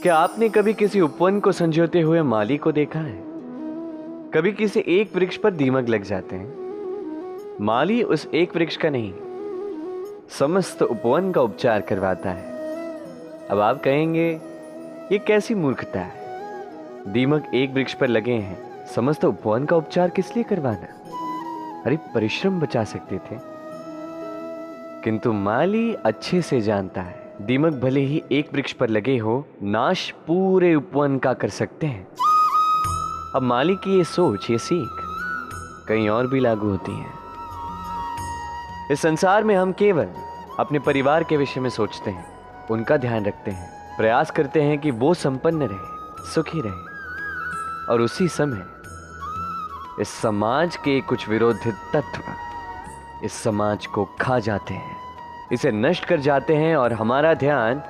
क्या आपने कभी किसी उपवन को संजोते हुए माली को देखा है? कभी किसी एक वृक्ष पर दीमक लग जाते हैं। माली उस एक वृक्ष का नहीं, समस्त उपवन का उपचार करवाता है। अब आप कहेंगे ये कैसी मूर्खता है, दीमक एक वृक्ष पर लगे हैं, समस्त उपवन का उपचार किस लिए करवाना? अरे परिश्रम बचा सकते थे। किंतु माली अच्छे से जानता है दीमक भले ही एक वृक्ष पर लगे हो, नाश पूरे उपवन का कर सकते हैं। अब माली की ये सोच, ये सीख कहीं और भी लागू होती है। इस संसार में हम केवल अपने परिवार के विषय में सोचते हैं, उनका ध्यान रखते हैं, प्रयास करते हैं कि वो संपन्न रहे, सुखी रहे, और उसी समय इस समाज के कुछ विरोधी तत्व इस समाज को खा जाते हैं, इसे नष्ट कर जाते हैं, और हमारा ध्यान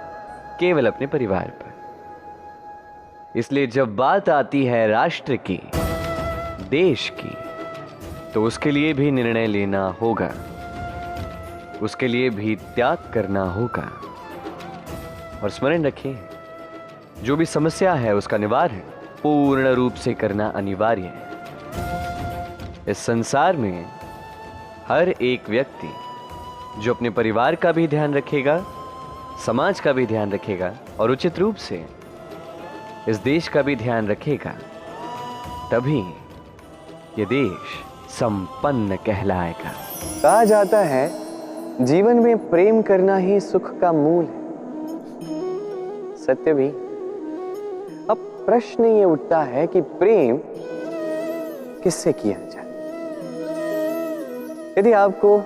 केवल अपने परिवार पर। इसलिए जब बात आती है राष्ट्र की, देश की, तो उसके लिए भी निर्णय लेना होगा, उसके लिए भी त्याग करना होगा। और स्मरण रखिए, जो भी समस्या है उसका निवारण पूर्ण रूप से करना अनिवार्य है। इस संसार में हर एक व्यक्ति जो अपने परिवार का भी ध्यान रखेगा, समाज का भी ध्यान रखेगा, और उचित रूप से इस देश का भी ध्यान रखेगा, तभी ये देश संपन्न कहलाएगा। कहा जाता है जीवन में प्रेम करना ही सुख का मूल है। सत्य भी। अब प्रश्न ये उठता है कि प्रेम किससे किया जाए? यदि आपको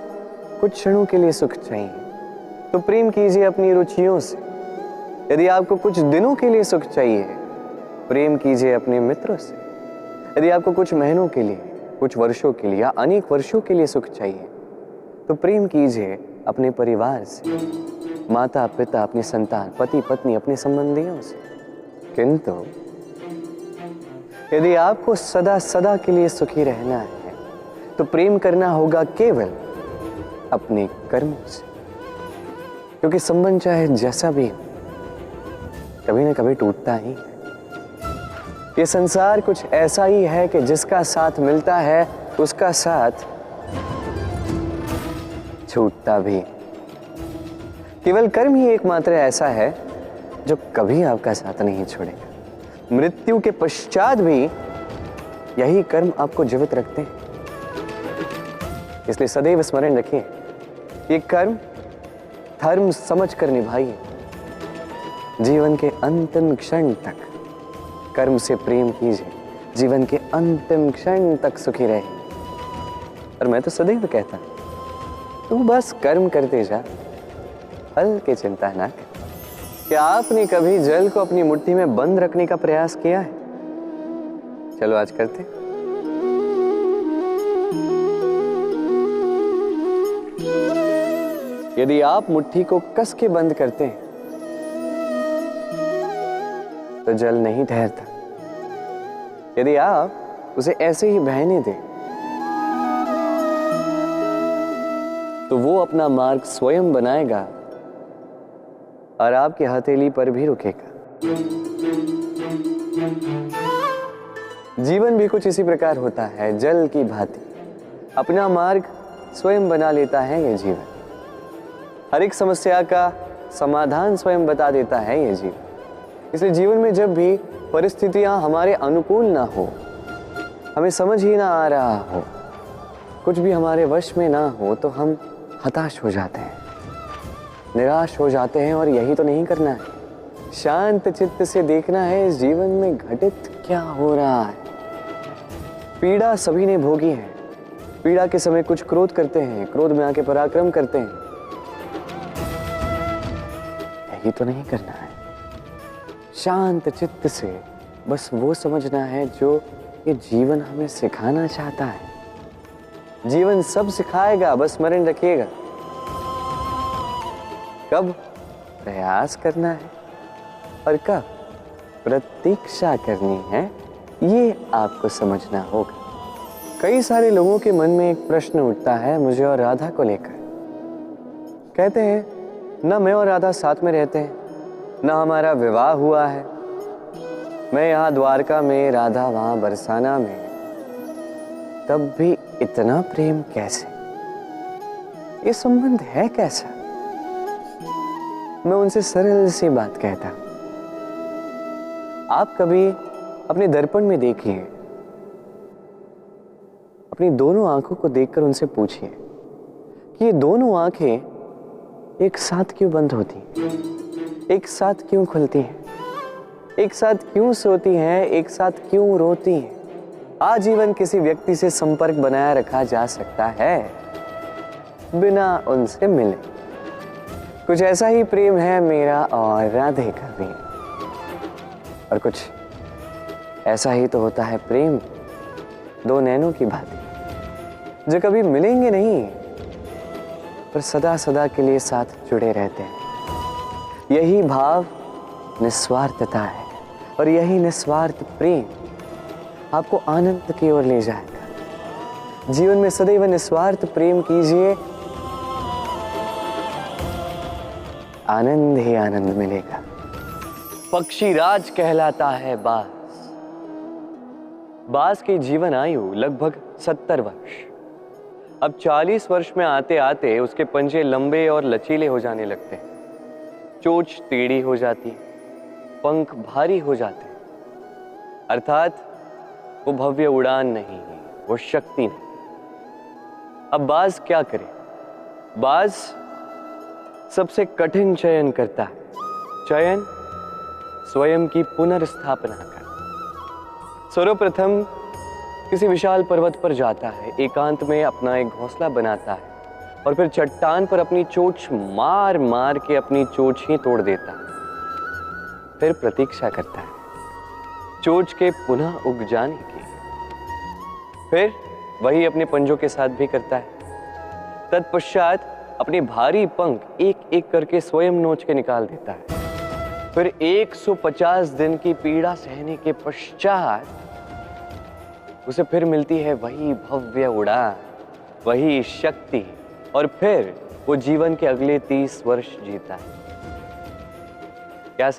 कुछ क्षणों के लिए सुख चाहिए तो प्रेम कीजिए अपनी रुचियों से। यदि आपको कुछ दिनों के लिए सुख चाहिए, प्रेम कीजिए अपने मित्रों से। यदि आपको कुछ महीनों के लिए, कुछ वर्षों के लिए या अनेक वर्षों के लिए सुख चाहिए, तो प्रेम कीजिए अपने परिवार से, माता पिता, अपनी संतान, पति पत्नी, अपने संबंधियों से। किंतु यदि आपको सदा सदा के लिए सुखी रहना है, तो प्रेम करना होगा केवल अपने कर्मों से। क्योंकि संबंध चाहे जैसा भी हो, कभी ना कभी टूटता ही है। ये संसार कुछ ऐसा ही है कि जिसका साथ मिलता है उसका साथ छूटता भी। केवल कर्म ही एकमात्र ऐसा है जो कभी आपका साथ नहीं छोड़ेगा। मृत्यु के पश्चात भी यही कर्म आपको जीवित रखते हैं। इसलिए सदैव स्मरण रखिए, ये कर्म धर्म समझ कर निभाइए। जीवन के अंतिम क्षण तक कर्म से प्रेम कीजिए, जीवन के अंतिम क्षण तक सुखी रहे। और मैं तो सदैव कहता हूं, तू बस कर्म करते जा, फल की चिंता ना कर। क्या आपने कभी जल को अपनी मुट्ठी में बंद रखने का प्रयास किया है? चलो आज करते। यदि आप मुट्ठी को कस के बंद करते हैं तो जल नहीं ठहरता। यदि आप उसे ऐसे ही बहने दें तो वो अपना मार्ग स्वयं बनाएगा और आपकी हथेली पर भी रुकेगा। जीवन भी कुछ इसी प्रकार होता है, जल की भांति अपना मार्ग स्वयं बना लेता है ये जीवन। हर एक समस्या का समाधान स्वयं बता देता है ये जीवन। इसलिए जीवन में जब भी परिस्थितियां हमारे अनुकूल ना हो, हमें समझ ही ना आ रहा हो, कुछ भी हमारे वश में ना हो, तो हम हताश हो जाते हैं, निराश हो जाते हैं। और यही तो नहीं करना है। शांत चित्त से देखना है इस जीवन में घटित क्या हो रहा है। पीड़ा सभी ने भोगी है। पीड़ा के समय कुछ क्रोध करते हैं, क्रोध में आके पराक्रम करते हैं। यही तो नहीं करना है। शांत चित्त से बस वो समझना है जो ये जीवन हमें सिखाना चाहता है। जीवन सब सिखाएगा, बस स्मरण रखिएगा। कब प्रयास करना है और कब प्रतीक्षा करनी है, ये आपको समझना होगा। कई सारे लोगों के मन में एक प्रश्न उठता है मुझे और राधा को लेकर। कहते हैं ना मैं और राधा साथ में रहते हैं, ना हमारा विवाह हुआ है, मैं यहाँ द्वारका में, राधा वहां बरसाना में, तब भी इतना प्रेम कैसे? ये संबंध है कैसा? मैं उनसे सरल सी बात कहता। आप कभी अपने दर्पण में देखिए, अपनी दोनों आंखों को देखकर उनसे पूछिए कि ये दोनों आंखें एक साथ क्यों बंद होती हैं, एक साथ क्यों खुलती हैं, एक साथ क्यों सोती हैं, एक साथ क्यों रोती हैं? आजीवन किसी व्यक्ति से संपर्क बनाए रखा जा सकता है बिना उनसे मिले। कुछ ऐसा ही प्रेम है मेरा और राधे का भी, और कुछ ऐसा ही तो होता है प्रेम दो नैनों की भांति, जो कभी मिलेंगे नहीं पर सदा सदा के लिए साथ जुड़े रहते हैं। यही भाव निस्वार्थता है, और यही निस्वार्थ प्रेम आपको आनंद की ओर ले जाएगा। जीवन में सदैव निस्वार्थ प्रेम कीजिए, आनंद ही आनंद मिलेगा। पक्षी राज कहलाता है बाज। बाज की जीवन आयु लगभग 70 वर्ष। अब 40 वर्ष में आते आते उसके पंजे लंबे और लचीले हो जाने लगते हैं, चोंच टेढ़ी हो जाती है, पंख भारी हो जाते हैं, अर्थात वो भव्य उड़ान नहीं, वो शक्ति नहीं। अब बाज क्या करे? बाज सबसे कठिन चयन करता है, चयन स्वयं की पुनर्स्थापना का। सर्वप्रथम किसी विशाल पर्वत पर जाता है, एकांत में अपना एक घोंसला बनाता है, और फिर चट्टान पर अपनी चोंच मार मार के अपनी चोंच ही तोड़ देता है। फिर प्रतीक्षा करता है चोंच के पुनः उग जाने की। फिर वही अपने पंजों के साथ भी करता है। तत्पश्चात अपने भारी पंख एक एक करके स्वयं नोच के निकाल देता है। फिर 150 दिन की पीड़ा सहने के पश्चात उसे फिर मिलती है वही भव्य उड़ान, वही शक्ति, और फिर वो जीवन के अगले 30 वर्ष जीता है। क्या